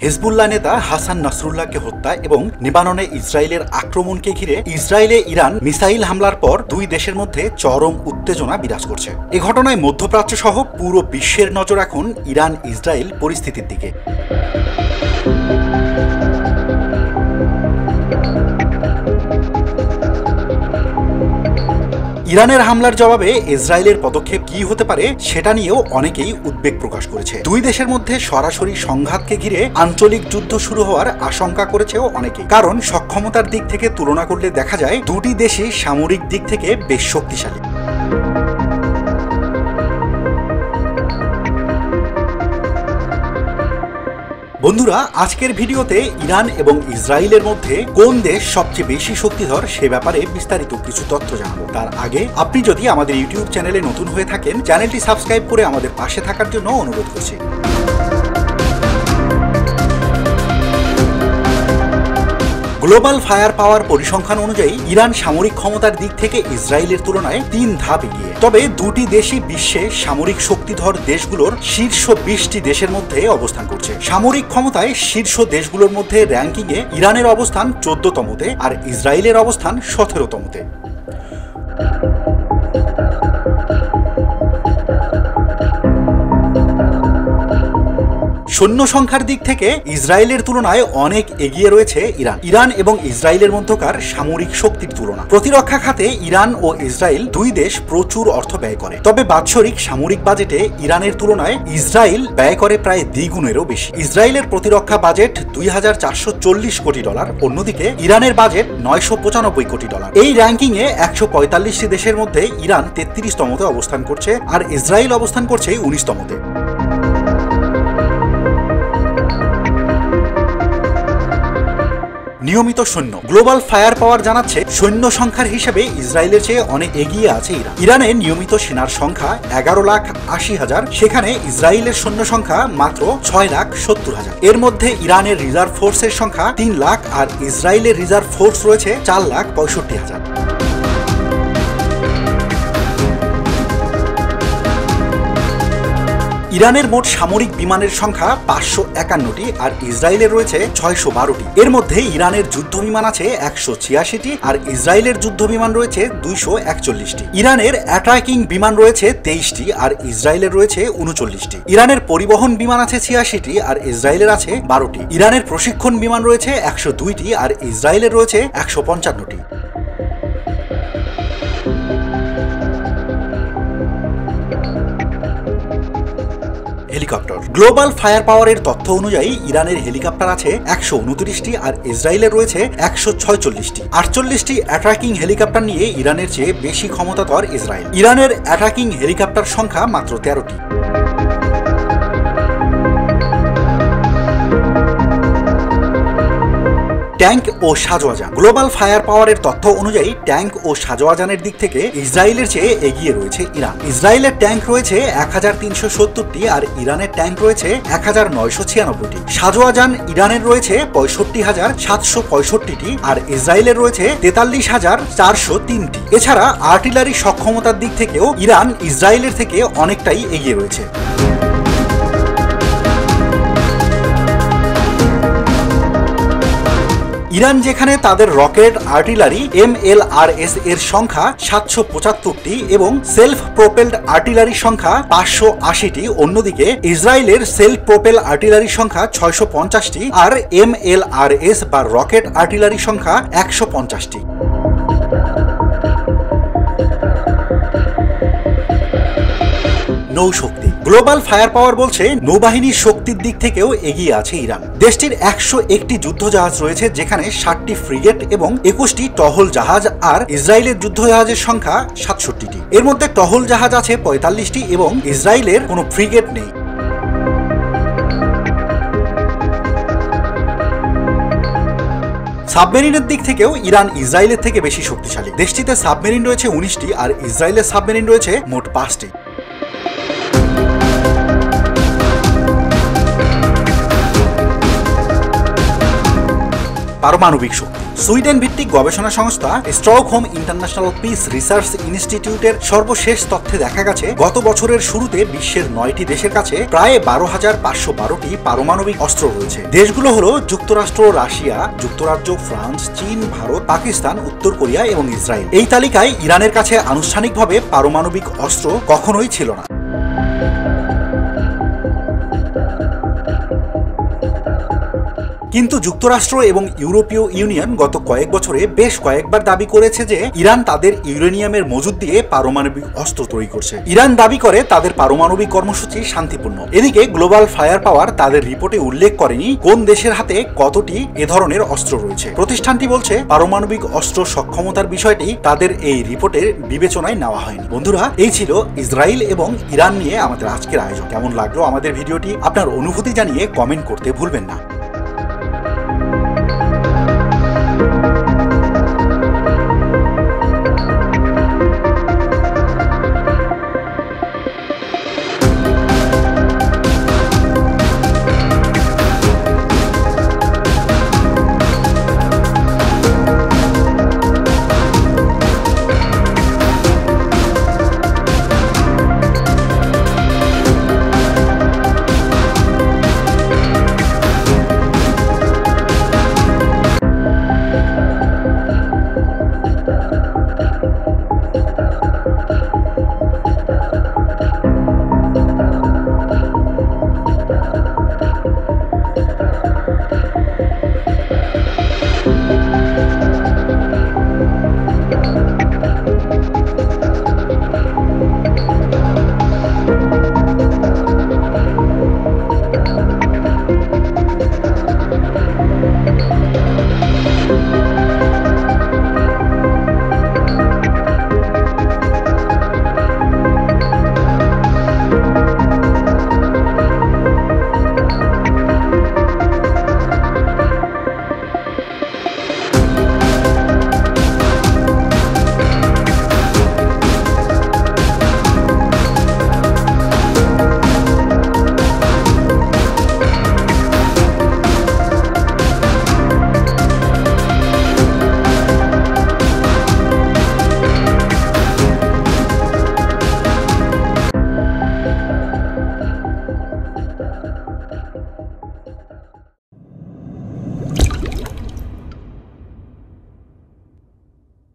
Hezbollah নেতা হাসান নাসরুল্লাহকে হত্যা এবং লেবাননে ইসরায়েলের আক্রমণকে ঘিরে ইসরায়েলে ইরান মিসাইল হামলার পর দুই দেশের মধ্যে চরম উত্তেজনা বিরাজ করছে। এ ঘটনায় মধ্যপ্রাচ্য সহ পুরো বিশ্বের নজর এখন ইরান ইসরায়েল পরিস্থিতির দিকে। ইরানের হামলার জবাবে ইসরায়েলের পদক্ষেপ কি হতে পারে সেটা নিয়েও অনেকেই উদ্বেগ প্রকাশ করেছে। দুই দেশের মধ্যে সরাসরি সংঘাতকে ঘিরে আঞ্চলিক যুদ্ধ শুরু হওয়ার আশঙ্কা করেছেও অনেকে, কারণ সক্ষমতার দিক থেকে তুলনা করলে দেখা যায় দুটি দেশই সামরিক দিক থেকে বেশ শক্তিশালী। বন্ধুরা, আজকের ভিডিওতে ইরান এবং ইসরায়েলের মধ্যে কোন দেশ সবচেয়ে বেশি শক্তিধর সে ব্যাপারে বিস্তারিত কিছু তথ্য জানাবো। তার আগে আপনি যদি আমাদের ইউটিউব চ্যানেলে নতুন হয়ে থাকেন, চ্যানেলটি সাবস্ক্রাইব করে আমাদের পাশে থাকার জন্য অনুরোধ করছি। গ্লোবাল ফায়ার পাওয়ার পরিসংখ্যান অনুযায়ী ইরান সামরিক ক্ষমতার দিক থেকে ইসরায়েলের তুলনায় 3 ধাপ এগিয়ে। তবে দুটি দেশই বিশ্বে সামরিক শক্তিধর দেশগুলোর শীর্ষ 20টি দেশের মধ্যে অবস্থান করছে। সামরিক ক্ষমতায় শীর্ষ দেশগুলোর মধ্যে র্যাঙ্কিংয়ে ইরানের অবস্থান 14তমতে আর ইসরায়েলের অবস্থান 17তমতে। সৈন্য সংখ্যার দিক থেকে ইসরায়েলের তুলনায় অনেক এগিয়ে রয়েছে ইরান। ইরান এবং ইসরায়েলের মধ্যকার সামরিক শক্তির তুলনা। প্রতিরক্ষা খাতে ইরান ও ইসরায়েল দুই দেশ প্রচুর অর্থ ব্যয় করে। তবে বাৎসরিক সামরিক বাজেটে ইরানের তুলনায় ইসরায়েল ব্যয় করে প্রায় দ্বিগুণেরও বেশি। ইসরায়েলের প্রতিরক্ষা বাজেট $2440 কোটি, অন্যদিকে ইরানের বাজেট $995 কোটি। এই র্যাঙ্কিং এ 145টি দেশের মধ্যে ইরান 33তমতে অবস্থান করছে আর ইসরায়েল অবস্থান করছে 19তমতে। নিয়মিত সৈন্য। গ্লোবাল ফায়ার পাওয়ার জানাচ্ছে সৈন্য সংখ্যার হিসেবে ইসরায়েলের চেয়ে অনেক এগিয়ে আছে ইরান। ইরানে নিয়মিত সেনার সংখ্যা 11,80,000, সেখানে ইসরায়েলের সৈন্য সংখ্যা মাত্র 6,70,000। এর মধ্যে ইরানের রিজার্ভ ফোর্সের সংখ্যা 3 লাখ আর ইসরায়েলের রিজার্ভ ফোর্স রয়েছে 4,65,000। ইরানের মোট সামরিক বিমানের সংখ্যা 551টি আর ইসরায়েলের রয়েছে 612টি। এর মধ্যে ইরানের যুদ্ধ বিমান আছে 186টি আর ইসরায়েলের যুদ্ধ বিমান রয়েছে 241টি। ইরানের অ্যাটাকিং বিমান রয়েছে 23টি আর ইসরায়েলের রয়েছে 39টি। ইরানের পরিবহন বিমান আছে 86টি আর ইসরায়েলের আছে 12টি। ইরানের প্রশিক্ষণ বিমান রয়েছে 102টি আর ইসরায়েলের রয়েছে 155টি। হেলিকপ্টার। গ্লোবাল ফায়ার পাওয়ারের তথ্য অনুযায়ী ইরানের হেলিকপ্টার আছে 129টি আর ইসরায়েলের রয়েছে 146টি। 48টি অ্যাটাকিং হেলিকপ্টার নিয়ে ইরানের চেয়ে বেশি ক্ষমতাধর ইসরায়েল। ইরানের অ্যাটাকিং হেলিকপ্টার সংখ্যা মাত্র 13টি। ট্যাঙ্ক ও সাজোয়াজান। গ্লোবাল ফায়ার পাওয়ারের তথ্য অনুযায়ী ট্যাঙ্ক ও সাজোয়াজানের দিক থেকে ইসরায়েলের চেয়ে এগিয়ে রয়েছে ইরান। ইসরায়েলের ট্যাঙ্ক রয়েছে 1370টি আর ইরানের ট্যাঙ্ক রয়েছে 1996টি। সাজোয়াজান ইরানের রয়েছে 65,765টি আর ইসরায়েলের রয়েছে 43,403টি। এছাড়া আর্টিলারি সক্ষমতার দিক থেকেও ইরান ইসরায়েলের থেকে অনেকটাই এগিয়ে রয়েছে। ইরান যেখানে তাদের রকেট আর্টিলারি MLRS এর সংখ্যা 775টি এবং সেলফ প্রোপেলড আর্টিলারির সংখ্যা 580টি, অন্যদিকে ইসরায়েলের সেলফ প্রোপেল আর্টিলারির সংখ্যা 650টি আর MLRS বা রকেট আর্টিলারির সংখ্যা 150টি। নৌশক্তি। গ্লোবাল ফায়ার পাওয়ার বলছে নৌবাহিনীর শক্তির দিক থেকেও এগিয়ে আছে ইরান। দেশটির 101টি যুদ্ধজাহাজ রয়েছে, যেখানে 60টি ফ্রিগেট এবং 21টি টহল জাহাজ আর ইসরায়েলের যুদ্ধজাহাজের সংখ্যা 67টি। এর মধ্যে টহল জাহাজ আছে 45টি এবং ইসরায়েলের কোনো ফ্রিগেট নেই। সাবমেরিনের দিক থেকেও ইরান ইসরায়েলের থেকে বেশি শক্তিশালী। দেশটিতে সাবমেরিন রয়েছে 19টি আর ইসরায়েলের সাবমেরিন রয়েছে মোট 5টি। পারমাণবিক শক্তি। সুইডেন ভিত্তিক গবেষণা সংস্থা স্টকহোম ইন্টারন্যাশনাল পিস রিসার্চ ইনস্টিটিউটের সর্বশেষ তথ্যে দেখা গেছে গত বছরের শুরুতে বিশ্বের 9টি দেশের কাছে প্রায় 12,512টি পারমাণবিক অস্ত্র রয়েছে। দেশগুলো হলো যুক্তরাষ্ট্র, রাশিয়া, যুক্তরাজ্য, ফ্রান্স, চীন, ভারত, পাকিস্তান, উত্তর কোরিয়া এবং ইসরায়েল। এই তালিকায় ইরানের কাছে আনুষ্ঠানিকভাবে পারমাণবিক অস্ত্র কখনোই ছিল না। কিন্তু যুক্তরাষ্ট্র এবং ইউরোপীয় ইউনিয়ন গত কয়েক বছরে বেশ কয়েকবার দাবি করেছে যে ইরান তাদের ইউরেনিয়ামের মজুদ দিয়ে পারমাণবিক অস্ত্র তৈরি করছে। ইরান দাবি করে তাদের পারমাণবিক কর্মসূচি শান্তিপূর্ণ। এদিকে গ্লোবাল ফায়ার পাওয়ার তাদের রিপোর্টে উল্লেখ করেনি কোন দেশের হাতে কতটি এ ধরনের অস্ত্র রয়েছে। প্রতিষ্ঠানটি বলছে পারমাণবিক অস্ত্র সক্ষমতার বিষয়টি তাদের এই রিপোর্টের বিবেচনায় নেওয়া হয়নি। বন্ধুরা, এই ছিল ইসরায়েল এবং ইরান নিয়ে আমাদের আজকের আয়োজন। কেমন লাগলো আমাদের ভিডিওটি? আপনার অনুভূতি জানিয়ে কমেন্ট করতে ভুলবেন না।